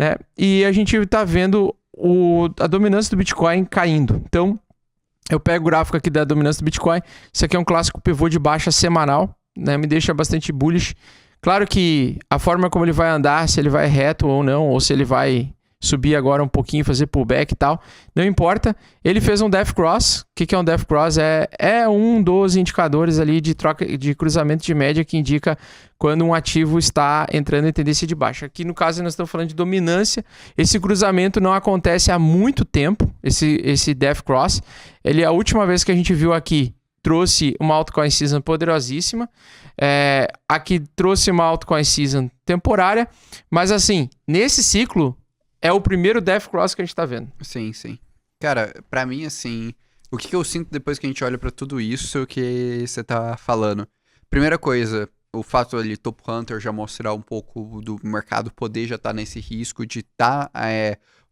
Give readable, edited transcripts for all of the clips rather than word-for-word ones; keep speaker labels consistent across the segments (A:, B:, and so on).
A: né? E a gente tá vendo a dominância do Bitcoin caindo. Então, eu pego o gráfico aqui da dominância do Bitcoin. Isso aqui é um clássico pivô de baixa semanal, né? Me deixa bastante bullish. Claro que a forma como ele vai andar, se ele vai reto ou não, ou se ele vai subir agora um pouquinho, fazer pullback e tal, não importa. Ele fez um Death Cross. O que é um Death Cross? É um dos indicadores ali de troca de cruzamento de média que indica quando um ativo está entrando em tendência de baixa. Aqui no caso nós estamos falando de dominância. Esse cruzamento não acontece há muito tempo, esse Death Cross. A última vez que a gente viu aqui trouxe uma altcoin season poderosíssima. Aqui trouxe uma altcoin season temporária. Mas assim, nesse ciclo, é o primeiro Death Cross que a gente tá vendo.
B: Sim, sim. Cara, pra mim, assim, o que eu sinto depois que a gente olha pra tudo isso que você tá falando? Primeira coisa, o fato ali, Top Hunter já mostrar um pouco do mercado poder já tá nesse risco de tá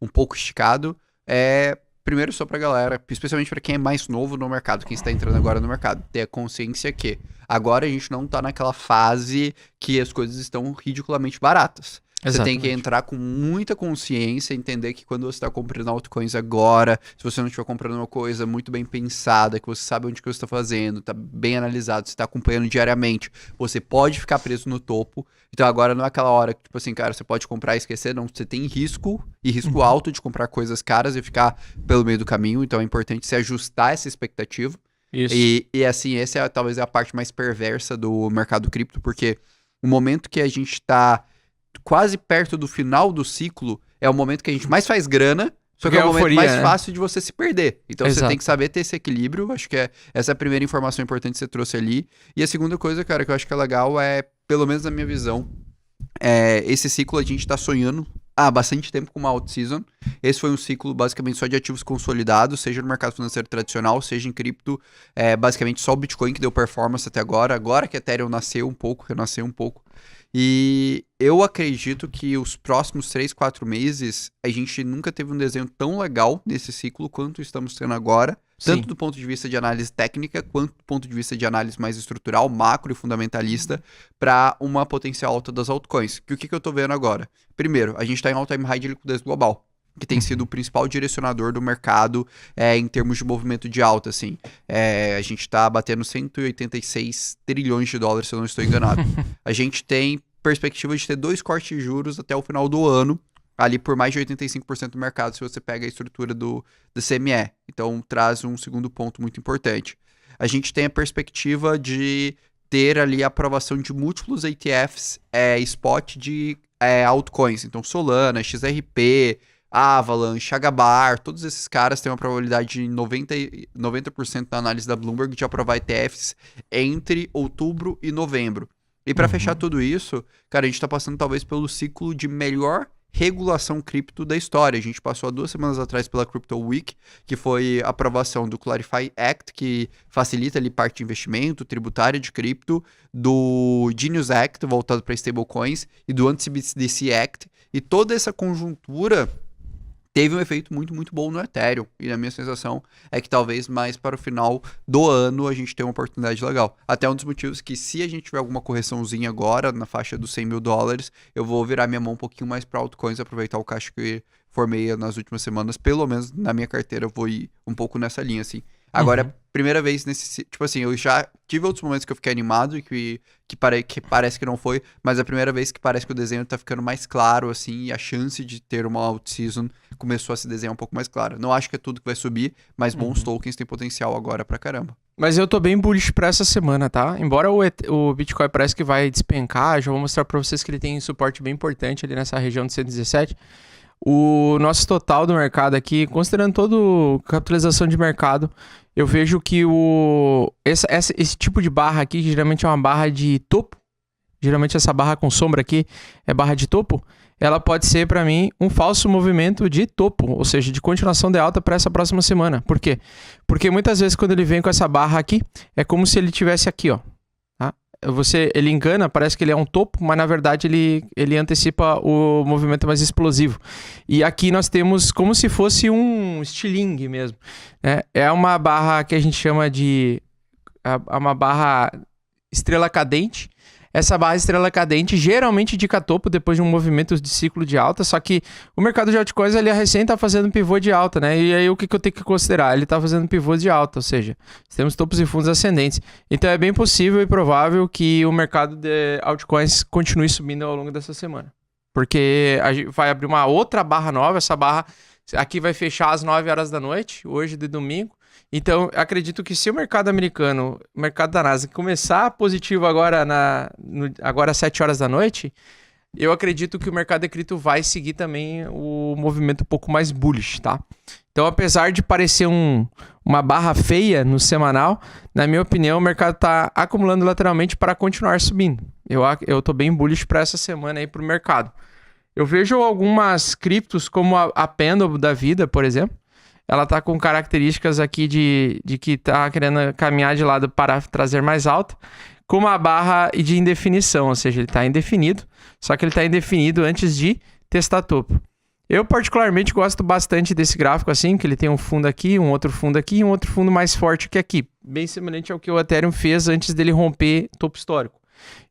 B: um pouco esticado. Primeiro só pra galera, especialmente pra quem é mais novo no mercado, quem está entrando agora no mercado, ter a consciência que agora a gente não tá naquela fase que as coisas estão ridiculamente baratas. Você tem que entrar com muita consciência, entender que quando você está comprando altcoins agora, se você não estiver comprando uma coisa muito bem pensada, que você sabe onde que você está fazendo, está bem analisado, você está acompanhando diariamente, você pode ficar preso no topo. Então agora não é aquela hora que, tipo assim, cara, você pode comprar e esquecer, não. Você tem risco, e risco alto de comprar coisas caras e ficar pelo meio do caminho. Então é importante se ajustar essa expectativa.
A: Isso.
B: E assim, essa talvez é a parte mais perversa do mercado cripto, porque o momento que a gente está quase perto do final do ciclo, é o momento que a gente mais faz grana, só que é o momento mais fácil de você se perder. Então você tem que saber ter esse equilíbrio. Acho que essa é a primeira informação importante que você trouxe ali. E a segunda coisa, cara, que eu acho que é legal pelo menos na minha visão, esse ciclo a gente tá sonhando há bastante tempo com uma out-season. Esse foi um ciclo basicamente só de ativos consolidados, seja no mercado financeiro tradicional, seja em cripto. Basicamente só o Bitcoin que deu performance até agora. Agora que a Ethereum renasceu um pouco. E eu acredito que os próximos 3, 4 meses, a gente nunca teve um desenho tão legal nesse ciclo quanto estamos tendo agora.
A: Sim.
B: Tanto do ponto de vista de análise técnica, quanto do ponto de vista de análise mais estrutural, macro e fundamentalista, para uma potencial alta das altcoins. O que eu tô vendo agora? Primeiro, a gente está em all-time high de liquidez global, que tem sido o principal direcionador do mercado em termos de movimento de alta, assim. A gente está batendo 186 trilhões de dólares, se eu não estou enganado. A gente tem perspectiva de ter 2 cortes de juros até o final do ano, ali por mais de 85% do mercado, se você pega a estrutura do CME. Então, traz um segundo ponto muito importante. A gente tem a perspectiva de ter ali a aprovação de múltiplos ETFs spot de altcoins. Então, Solana, XRP, Avalanche, Agabar, todos esses caras têm uma probabilidade de 90% na análise da Bloomberg de aprovar ETFs entre outubro e novembro. E para fechar tudo isso, cara, a gente tá passando talvez pelo ciclo de melhor regulação cripto da história. A gente passou há 2 semanas atrás pela Crypto Week, que foi a aprovação do Clarify Act, que facilita ali parte de investimento tributária de cripto, do Genius Act, voltado para stablecoins, e do Anti-BDC Act. E toda essa conjuntura teve um efeito muito, muito bom no Ethereum. E a minha sensação é que talvez mais para o final do ano a gente tenha uma oportunidade legal. Até um dos motivos que se a gente tiver alguma correçãozinha agora, na faixa dos $100 mil, eu vou virar minha mão um pouquinho mais para altcoins, aproveitar o caixa que formei nas últimas semanas. Pelo menos na minha carteira eu vou ir um pouco nessa linha, assim. Agora, é a primeira vez nesse... Tipo assim, eu já tive outros momentos que eu fiquei animado e que parece que não foi, mas é a primeira vez que parece que o desenho tá ficando mais claro, assim, e a chance de ter uma out-season começou a se desenhar um pouco mais clara. Não acho que é tudo que vai subir, mas bons tokens têm potencial agora pra caramba.
A: Mas eu tô bem bullish pra essa semana, tá? Embora o Bitcoin parece que vai despencar, já vou mostrar pra vocês que ele tem suporte bem importante ali nessa região de 117. O nosso total do mercado aqui, considerando toda a capitalização de mercado, eu vejo que esse tipo de barra aqui, que geralmente é uma barra de topo, geralmente essa barra com sombra aqui é barra de topo, ela pode ser para mim um falso movimento de topo, ou seja, de continuação de alta para essa próxima semana. Por quê? Porque muitas vezes quando ele vem com essa barra aqui, é como se ele tivesse aqui, ó. Ele engana, parece que ele é um topo, mas na verdade ele antecipa o movimento mais explosivo. E aqui nós temos como se fosse um estilingue mesmo. É uma barra que a gente chama de uma barra estrela cadente. essa barra estrela cadente geralmente indica topo depois de um movimento de ciclo de alta, só que o mercado de altcoins ele recém tá fazendo pivô de alta, né? E aí o que eu tenho que considerar? Ele tá fazendo pivô de alta, ou seja, temos topos e fundos ascendentes. Então é bem possível e provável que o mercado de altcoins continue subindo ao longo dessa semana. Porque a gente vai abrir uma outra barra nova, essa barra aqui vai fechar às 9 horas da noite, hoje de domingo. Então, acredito que se o mercado americano, o mercado da Nasdaq, começar positivo agora, agora às 7 horas da noite, eu acredito que o mercado de cripto vai seguir também o movimento um pouco mais bullish, tá? Então, apesar de parecer uma barra feia no semanal, na minha opinião, o mercado está acumulando lateralmente para continuar subindo. Eu tô bem bullish para essa semana aí para o mercado. Eu vejo algumas criptos como a Pendle da vida, por exemplo. Ela tá com características aqui de que tá querendo caminhar de lado para trazer mais alta, com uma barra de indefinição, ou seja, ele tá indefinido, só que ele tá indefinido antes de testar topo. Eu particularmente gosto bastante desse gráfico assim, que ele tem um fundo aqui, um outro fundo aqui e um outro fundo mais forte que aqui, bem semelhante ao que o Ethereum fez antes dele romper topo histórico.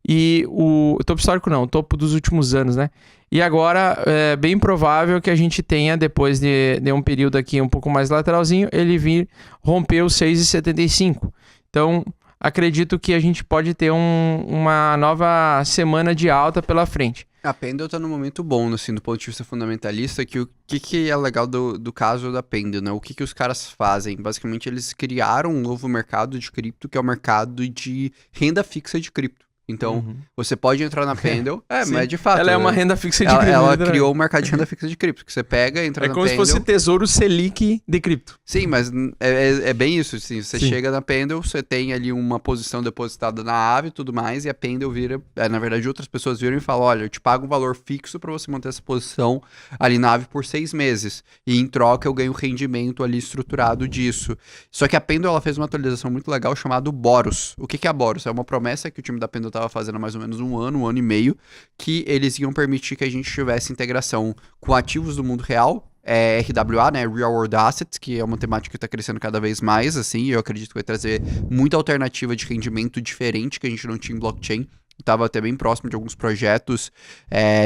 A: E o topo histórico não, o topo dos últimos anos, né? E agora é bem provável que a gente tenha, depois de um período aqui um pouco mais lateralzinho, ele vir romper os 6,75. Então, acredito que a gente pode ter uma nova semana de alta pela frente.
B: A Pendle tá num momento bom, assim, do ponto de vista fundamentalista, que o que é legal do caso da Pendle, né? O que os caras fazem? Basicamente, eles criaram um novo mercado de cripto, que é o mercado de renda fixa de cripto. Então, você pode entrar na Pendle, mas de fato...
A: Ela é uma renda fixa de cripto.
B: Ela criou um mercado de renda fixa de cripto, que você pega, entra na Pendle...
A: É como se fosse Tesouro Selic de cripto.
B: Sim, mas é bem isso, assim, você chega na Pendle, você tem ali uma posição depositada na Aave e tudo mais, e a Pendle vira... na verdade, outras pessoas viram e falam, olha, eu te pago um valor fixo para você manter essa posição ali na Aave por 6 meses, e em troca eu ganho rendimento ali estruturado disso. Só que a Pendle, ela fez uma atualização muito legal chamada Boros. O que é a Boros? É uma promessa que o time da Pendle estava fazendo há mais ou menos um ano e meio, que eles iam permitir que a gente tivesse integração com ativos do mundo real, RWA, né, Real World Assets, que é uma temática que está crescendo cada vez mais, assim, e eu acredito que vai trazer muita alternativa de rendimento diferente que a gente não tinha em blockchain. Estava até bem próximo de alguns projetos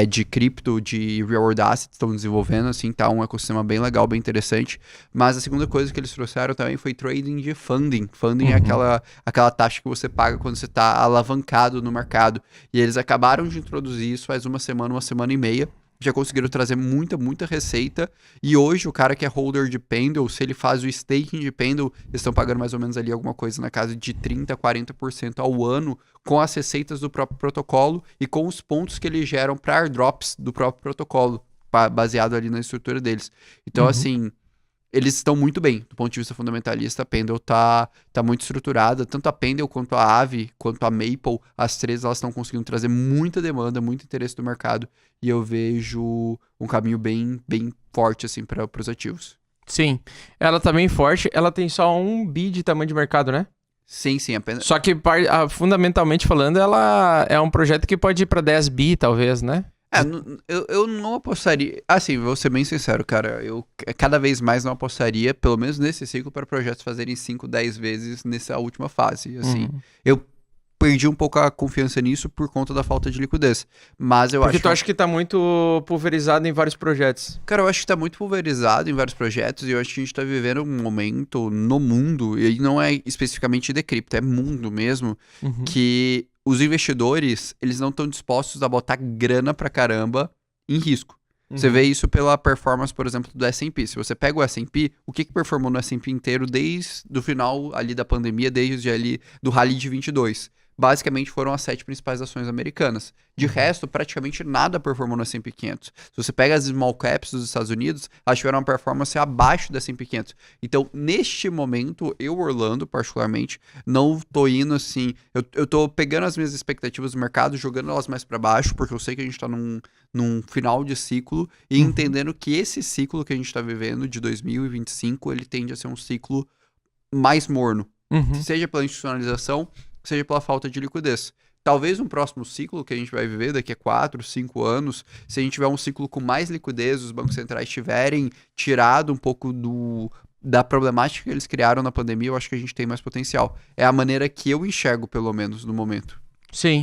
B: de cripto, de Real World Assets, estão desenvolvendo, assim, tá um ecossistema bem legal, bem interessante. Mas a segunda coisa que eles trouxeram também foi trading de funding. Funding é aquela taxa que você paga quando você está alavancado no mercado. E eles acabaram de introduzir isso faz uma semana e meia. Já conseguiram trazer muita receita, e hoje o cara que é holder de Pendle, se ele faz o staking de Pendle, eles estão pagando mais ou menos ali alguma coisa na casa de 30%, 40% ao ano, com as receitas do próprio protocolo e com os pontos que eles geram para airdrops do próprio protocolo, baseado ali na estrutura deles. Então, assim, eles estão muito bem, do ponto de vista fundamentalista. A Pendle tá muito estruturada, tanto a Pendle quanto a Aave, quanto a Maple, as três elas estão conseguindo trazer muita demanda, muito interesse do mercado, e eu vejo um caminho bem forte, assim, para os ativos.
A: Sim, ela tá bem forte, ela tem só 1 bi de tamanho de mercado, né?
B: Sim, apenas...
A: Só que, fundamentalmente falando, ela é um projeto que pode ir para 10 bi, talvez, né?
B: Eu não apostaria... Assim, vou ser bem sincero, cara. Eu cada vez mais não apostaria, pelo menos nesse ciclo, para projetos fazerem 5, 10 vezes nessa última fase. Assim, eu perdi um pouco a confiança nisso por conta da falta de liquidez. Mas eu
A: Porque
B: acho...
A: tu acha que tá muito pulverizado em vários projetos?
B: Cara, eu acho que tá muito pulverizado em vários projetos, e eu acho que a gente tá vivendo um momento no mundo, e aí não é especificamente de cripto, é mundo mesmo, que os investidores, eles não estão dispostos a botar grana pra caramba em risco. Você vê isso pela performance, por exemplo, do S&P. Se você pega o S&P, o que performou no S&P inteiro desde o final ali da pandemia, desde ali do Rally de 22? Basicamente foram as 7 principais ações americanas. De resto, praticamente nada performou no S&P 500. Se você pega as small caps dos Estados Unidos, elas tiveram uma performance abaixo do S&P 500. Então, neste momento, eu, Orlando, particularmente, não tô indo assim... Eu tô pegando as minhas expectativas do mercado, jogando elas mais para baixo, porque eu sei que a gente tá num final de ciclo, e entendendo que esse ciclo que a gente tá vivendo, de 2025, ele tende a ser um ciclo mais morno. Seja pela institucionalização, seja pela falta de liquidez. Talvez um próximo ciclo que a gente vai viver daqui a 4, 5 anos, se a gente tiver um ciclo com mais liquidez, os bancos centrais tiverem tirado um pouco da problemática que eles criaram na pandemia, eu acho que a gente tem mais potencial. É a maneira que eu enxergo, pelo menos, no momento.
A: Sim.